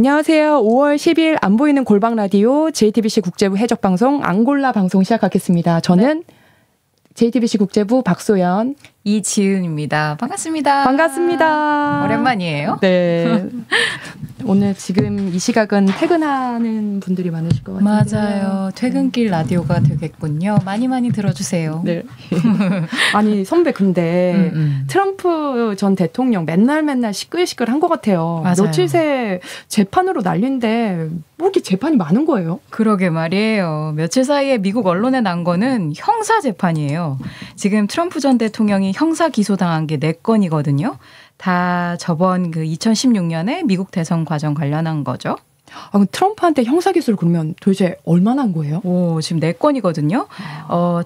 안녕하세요. 5월 10일 안 보이는 골방 라디오 JTBC 국제부 해적 방송 앙골라 방송 시작하겠습니다. 저는 JTBC 국제부 박소연, 이지은입니다. 반갑습니다. 반갑습니다. 오랜만이에요. 네. 오늘 지금 이 시각은 퇴근하는 분들이 많으실 것 같은데요. 맞아요. 퇴근길 라디오가 되겠군요. 많이 많이 들어주세요. 네. 아니 선배 근데 트럼프 전 대통령 맨날 시끌시끌한 것 같아요. 맞아요. 며칠 새 재판으로 난리인데 뭐 이렇게 재판이 많은 거예요? 그러게 말이에요. 며칠 사이에 미국 언론에 난 거는 형사 재판이에요. 지금 트럼프 전 대통령이 형사 기소당한 게 4건이거든요. 다 저번 그 2016년에 미국 대선 과정 관련한 거죠. 아, 그럼 트럼프한테 형사 기소를 그러면 도대체 얼마나 한 거예요? 오, 지금 4건이거든요.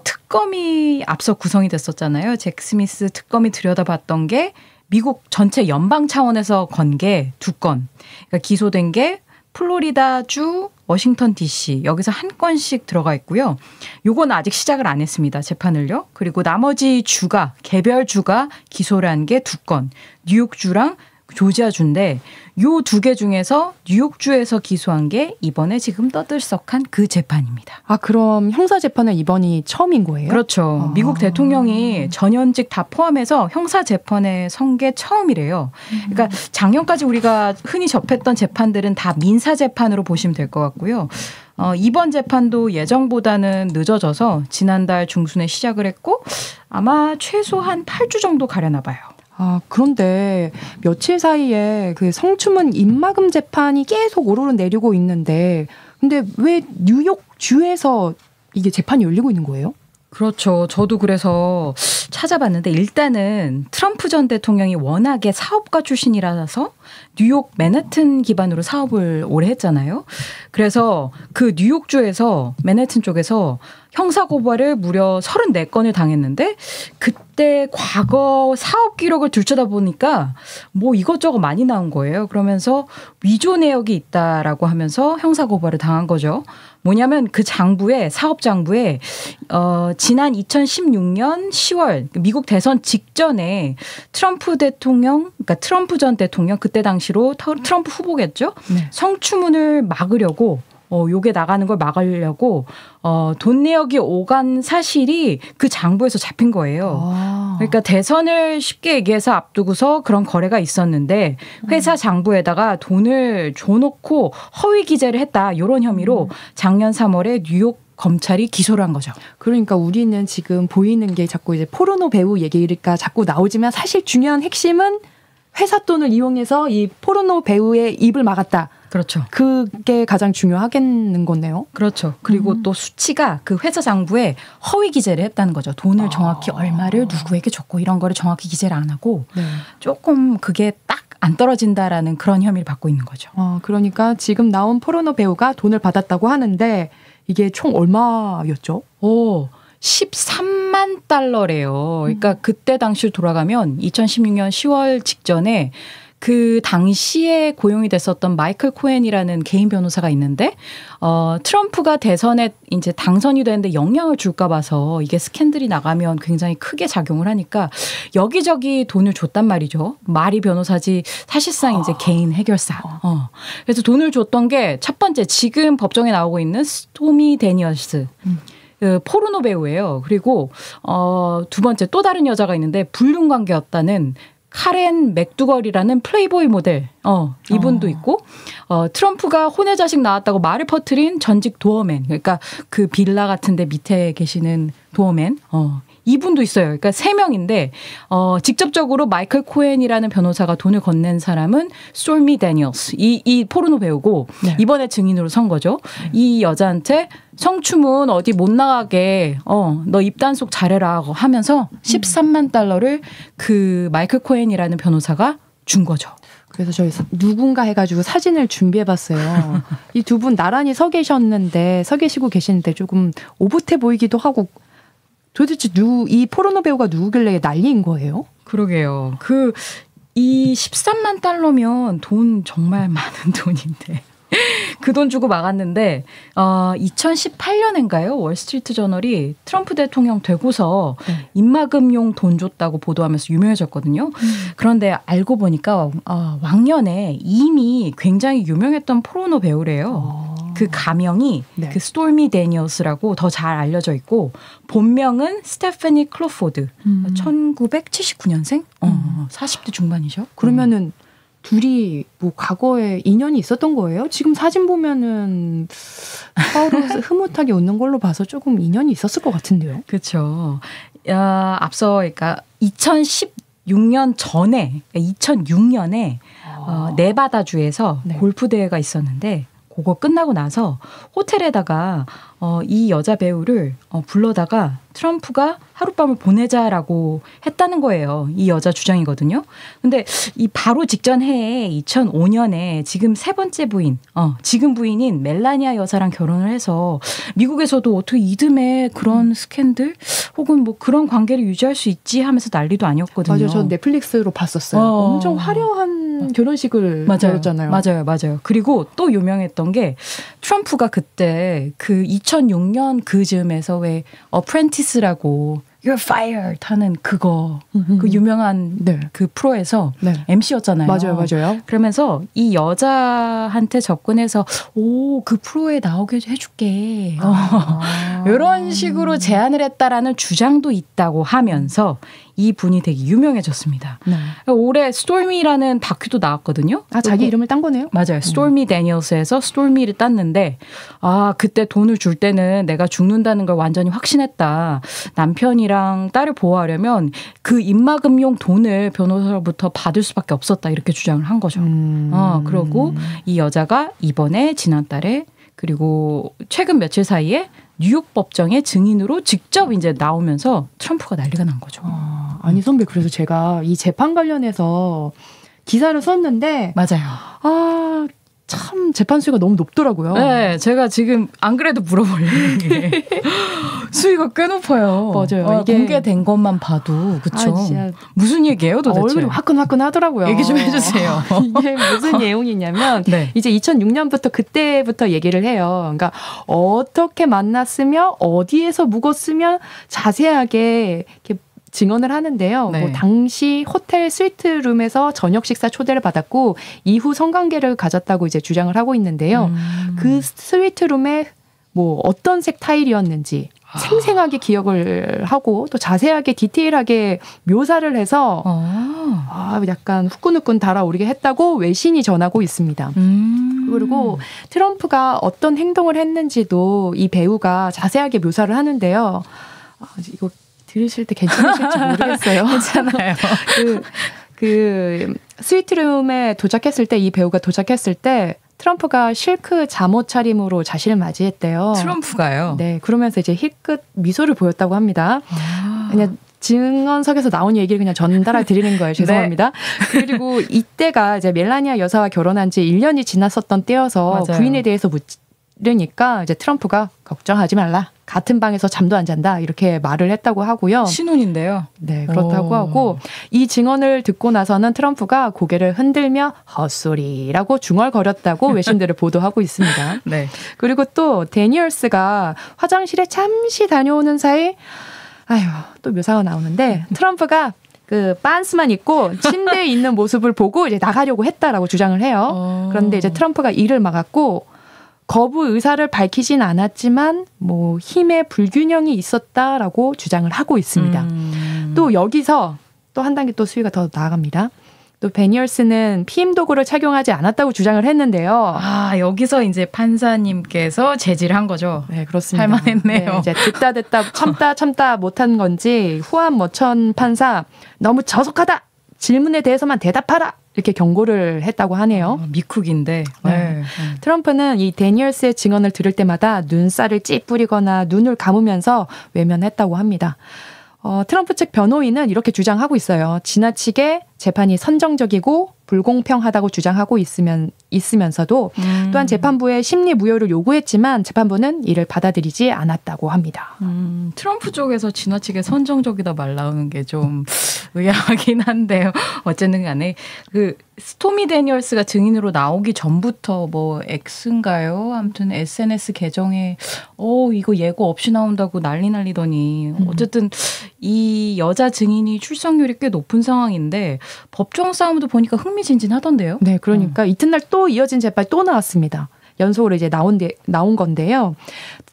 특검이 앞서 구성이 됐었잖아요. 잭 스미스 특검이 들여다봤던 게 미국 전체 연방 차원에서 건 게 2건. 그러니까 기소된 게 플로리다주, 워싱턴 DC 여기서 한 건씩 들어가 있고요. 요건 아직 시작을 안 했습니다. 재판을요. 그리고 나머지 주가 개별 주가 기소를 한 게 2건. 뉴욕주랑 조지아주인데 요 2개 중에서 뉴욕주에서 기소한 게 이번에 지금 떠들썩한 그 재판입니다. 아, 그럼 형사 재판은 이번이 처음인 거예요? 그렇죠. 미국 대통령이 전현직 다 포함해서 형사 재판에 선 게 처음이래요. 그러니까 작년까지 우리가 흔히 접했던 재판들은 다 민사 재판으로 보시면 될 것 같고요. 이번 재판도 예정보다는 늦어져서 지난달 중순에 시작을 했고 아마 최소한 8주 정도 가려나 봐요. 아, 그런데 며칠 사이에 그 성추문 입막음 재판이 계속 오르내리고 있는데 근데 왜 뉴욕주에서 이게 재판이 열리고 있는 거예요? 그렇죠. 저도 그래서 찾아봤는데 일단은 트럼프 전 대통령이 워낙에 사업가 출신이라서 뉴욕 맨해튼 기반으로 사업을 오래 했잖아요. 그래서 그 뉴욕주에서 맨해튼 쪽에서 형사고발을 무려 34건을 당했는데 그때 과거 사업 기록을 들여다보니까 뭐 이것저것 많이 나온 거예요. 그러면서 위조 내역이 있다라고 하면서 형사고발을 당한 거죠. 뭐냐면 그 장부에 사업 장부에 지난 2016년 10월 미국 대선 직전에 트럼프 대통령 그러니까 트럼프 전 대통령 그때 당시로 트럼프 후보겠죠. 네. 성추문을 막으려고 요게 나가는 걸 막으려고 돈 내역이 오간 사실이 그 장부에서 잡힌 거예요. 아. 그러니까 대선을 쉽게 얘기해서 앞두고서 그런 거래가 있었는데 회사 장부에다가 돈을 줘놓고 허위 기재를 했다. 이런 혐의로 작년 3월에 뉴욕 검찰이 기소를 한 거죠. 그러니까 우리는 지금 보이는 게 자꾸 이제 포르노 배우 얘기가 자꾸 나오지만 사실 중요한 핵심은 회사 돈을 이용해서 이 포르노 배우의 입을 막았다. 그렇죠. 그게 가장 중요하겠는 거네요. 그렇죠. 그리고 또 수치가 그 회사 장부에 허위 기재를 했다는 거죠. 돈을 정확히 얼마를 누구에게 줬고 이런 거를 정확히 기재를 안 하고 조금 그게 딱 안 떨어진다라는 그런 혐의를 받고 있는 거죠. 그러니까 지금 나온 포르노 배우가 돈을 받았다고 하는데 이게 총 얼마였죠? 13만 달러래요. 그러니까 그때 당시로 돌아가면 2016년 10월 직전에 그 당시에 고용이 됐었던 마이클 코엔이라는 개인 변호사가 있는데 트럼프가 대선에 이제 당선이 되는데 영향을 줄까 봐서 이게 스캔들이 나가면 굉장히 크게 작용을 하니까 여기저기 돈을 줬단 말이죠. 말이 변호사지 사실상 이제 개인 해결사. 그래서 돈을 줬던 게 첫 번째 지금 법정에 나오고 있는 스토미 데니얼스. 그 포르노 배우예요. 그리고 두 번째 또 다른 여자가 있는데 불륜 관계였다는 카렌 맥두걸이라는 플레이보이 모델 이분도 있고 트럼프가 혼외 자식 나왔다고 말을 퍼뜨린 전직 도어맨 그러니까 그 빌라 같은 데 밑에 계시는 도어맨 이분도 있어요. 그러니까 3명인데 직접적으로 마이클 코엔이라는 변호사가 돈을 건넨 사람은 스토미 데니얼스 이 포르노 배우고 네. 이번에 증인으로 선 거죠. 이 여자한테 성추문 어디 못 나가게 너 입단속 잘해라 하면서 13만 달러를 그 마이클 코엔이라는 변호사가 준 거죠. 그래서 저희 누군가 해가지고 사진을 준비해봤어요. 이 두 분 나란히 서 계시고 계시는데 조금 오붓해 보이기도 하고 도대체 이 포르노 배우가 누구길래 난리인 거예요? 그러게요. 이 13만 달러면 돈 정말 많은 돈인데 그 돈 주고 막았는데 2018년인가요? 월스트리트 저널이 트럼프 대통령 되고서 입막음용 돈 줬다고 보도하면서 유명해졌거든요. 그런데 알고 보니까 왕년에 이미 굉장히 유명했던 포르노 배우래요. 그 가명이 네. 그 스토미 데니얼스라고 더 잘 알려져 있고 본명은 스테파니 클로포드. 1979년생? 40대 중반이죠. 그러면은 둘이 뭐 과거에 인연이 있었던 거예요? 지금 사진 보면은 서로 흐뭇하게 웃는 걸로 봐서 조금 인연이 있었을 것 같은데요. 그렇죠. 앞서 그러니까 2016년 전에 2006년에 네바다주에서 네. 골프 대회가 있었는데 그거 끝나고 나서 호텔에다가 이 여자 배우를 불러다가 트럼프가 하룻밤을 보내자라고 했다는 거예요. 이 여자 주장이거든요. 근데 이 바로 직전 해에 2005년에 지금 세 번째 부인, 지금 부인인 멜라니아 여사랑 결혼을 해서 미국에서도 어떻게 이듬해 그런 스캔들 혹은 뭐 그런 관계를 유지할 수 있지 하면서 난리도 아니었거든요. 맞아요. 저 넷플릭스로 봤었어요. 엄청 화려한 결혼식을 열었잖아요. 맞아요. 그리고 또 유명했던 게 트럼프가 그때 그 2006년 그 즈음에서 왜 어프렌티스라고 You're fired 하는 그거 그 유명한 네. 그 프로에서 네. MC였잖아요. 맞아요. 그러면서 이 여자한테 접근해서 그 프로에 나오게 해줄게. 이런 식으로 제안을 했다라는 주장도 있다고 하면서 이 분이 되게 유명해졌습니다. 네. 올해 스토미라는 다큐도 나왔거든요. 자기 이름을 딴 거네요? 맞아요. 스토미 데니얼스에서 스토미를 땄는데 그때 돈을 줄 때는 내가 죽는다는 걸 완전히 확신했다. 남편이랑 딸을 보호하려면 그 입막음용 돈을 변호사로부터 받을 수밖에 없었다. 이렇게 주장을 한 거죠. 그러고 이 여자가 이번에 지난달에 그리고 최근 며칠 사이에 뉴욕 법정의 증인으로 직접 이제 나오면서 트럼프가 난리가 난 거죠. 아니 선배, 그래서 제가 이 재판 관련해서 기사를 썼는데 맞아요. 참 재판 수위가 너무 높더라고요. 네, 제가 지금 안 그래도 물어보려는 게 수위가 꽤 높아요. 맞아요. 이게 공개된 것만 봐도 그렇죠. 무슨 얘기예요, 도대체? 얼굴이 화끈화끈 하더라고요. 얘기 좀 해주세요. 이게 무슨 내용이냐면 네. 이제 2006년부터 그때부터 얘기를 해요. 그러니까 어떻게 만났으며 어디에서 묵었으며 자세하게 이렇게 증언을 하는데요. 네. 뭐 당시 호텔 스위트룸에서 저녁 식사 초대를 받았고 이후 성관계를 가졌다고 이제 주장을 하고 있는데요. 그 스위트룸에 뭐 어떤 색 타일이었는지 생생하게 기억을 하고 또 자세하게 디테일하게 묘사를 해서 약간 후끈후끈 달아오르게 했다고 외신이 전하고 있습니다. 그리고 트럼프가 어떤 행동을 했는지도 이 배우가 자세하게 묘사를 하는데요. 이거 들으실 때 괜찮으실지 모르겠어요. 괜찮아요. 그 스위트룸에 도착했을 때 이 배우가 도착했을 때 트럼프가 실크 잠옷 차림으로 자신을 맞이했대요. 트럼프가요? 네. 그러면서 이제 힐끗 미소를 보였다고 합니다. 그냥 증언석에서 나온 얘기를 그냥 전달해 드리는 거예요. 죄송합니다. 네. 그리고 이때가 이제 멜라니아 여사와 결혼한 지 1년이 지났었던 때여서 맞아요. 부인에 대해서 묻으니까 이제 트럼프가 걱정하지 말라. 같은 방에서 잠도 안 잔다. 이렇게 말을 했다고 하고요. 신혼인데요. 네, 그렇다고 하고 이 증언을 듣고 나서는 트럼프가 고개를 흔들며 헛소리라고 중얼거렸다고 외신들을 보도하고 있습니다. 네. 그리고 또 데니얼스가 화장실에 잠시 다녀오는 사이 또 묘사가 나오는데 트럼프가 그 빤스만 입고 침대에 있는 모습을 보고 이제 나가려고 했다라고 주장을 해요. 그런데 이제 트럼프가 이를 막았고 거부 의사를 밝히진 않았지만 뭐 힘의 불균형이 있었다라고 주장을 하고 있습니다. 또 여기서 또 한 단계 또 수위가 더 나아갑니다. 또 데니얼스는 피임 도구를 착용하지 않았다고 주장을 했는데요. 여기서 이제 판사님께서 제지를 한 거죠. 네, 그렇습니다. 할만했네요. 네, 이제 듣다 참다 못한 건지 후안 머천 판사 너무 저속하다. 질문에 대해서만 대답하라. 이렇게 경고를 했다고 하네요. 미쿡인데. 네. 트럼프는 이 데니얼스의 증언을 들을 때마다 눈살을 찌푸리거나 눈을 감으면서 외면했다고 합니다. 트럼프 측 변호인은 이렇게 주장하고 있어요. 지나치게 재판이 선정적이고 불공평하다고 주장하고 있으면서도 또한 재판부에 심리 무효를 요구했지만 재판부는 이를 받아들이지 않았다고 합니다. 트럼프 쪽에서 지나치게 선정적이다 말 나오는 게 좀 의아하긴 한데요. 어쨌든 간에 스토미 데니얼스가 증인으로 나오기 전부터 뭐 X인가요? 아무튼 SNS 계정에 이거 예고 없이 나온다고 난리더니 어쨌든 이 여자 증인이 출석률이 꽤 높은 상황인데 법정 싸움도 보니까 흥미진진하던데요. 네, 그러니까 이튿날 또 이어진 재판이 또 나왔습니다. 연속으로 이제 나온 건데요.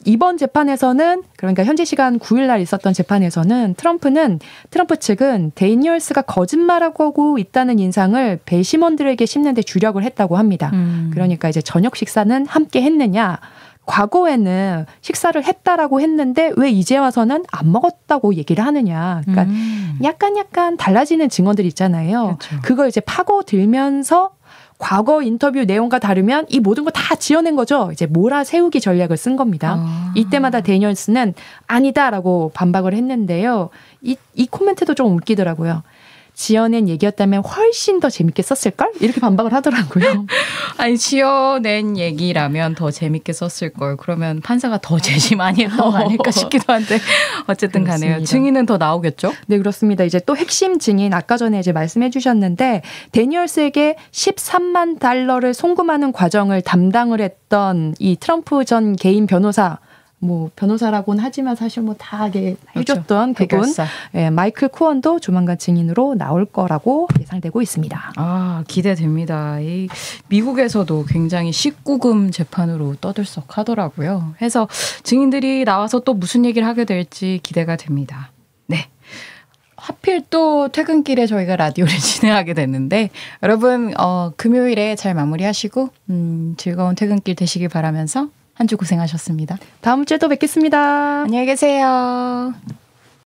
이번 재판에서는 그러니까 현지 시간 9일 날 있었던 재판에서는 트럼프 측은 데니얼스가 거짓말하고 있다는 인상을 배심원들에게 심는 데 주력을 했다고 합니다. 그러니까 이제 저녁 식사는 함께 했느냐. 과거에는 식사를 했다라고 했는데 왜 이제 와서는 안 먹었다고 얘기를 하느냐. 그러니까 약간 달라지는 증언들이 있잖아요. 그렇죠. 그걸 이제 파고들면서 과거 인터뷰 내용과 다르면 이 모든 거 다 지어낸 거죠. 이제 몰아세우기 전략을 쓴 겁니다. 이때마다 데니얼스는 아니다라고 반박을 했는데요. 이 코멘트도 좀 웃기더라고요. 지어낸 얘기였다면 훨씬 더 재밌게 썼을걸? 이렇게 반박을 하더라고요. 아니 지어낸 얘기라면 더 재밌게 썼을 걸. 그러면 판사가 더 제시 많이 했던 거 아닐까 싶기도 한데 어쨌든 그렇습니다. 가네요. 증인은 더 나오겠죠? 네, 그렇습니다. 이제 또 핵심 증인 아까 전에 이제 말씀해 주셨는데 데니얼스에게 13만 달러를 송금하는 과정을 담당을 했던 이 트럼프 전 개인 변호사 뭐 변호사라고는 하지만 사실 뭐 다 해줬던 그분 예, 마이클 코언도 조만간 증인으로 나올 거라고 예상되고 있습니다. 아, 기대됩니다. 이 미국에서도 굉장히 19금 재판으로 떠들썩하더라고요. 해서 증인들이 나와서 또 무슨 얘기를 하게 될지 기대가 됩니다. 네. 하필 또 퇴근길에 저희가 라디오를 진행하게 됐는데 여러분 금요일에 잘 마무리하시고 즐거운 퇴근길 되시길 바라면서 한 주 고생하셨습니다. 다음 주에 또 뵙겠습니다. 안녕히 계세요.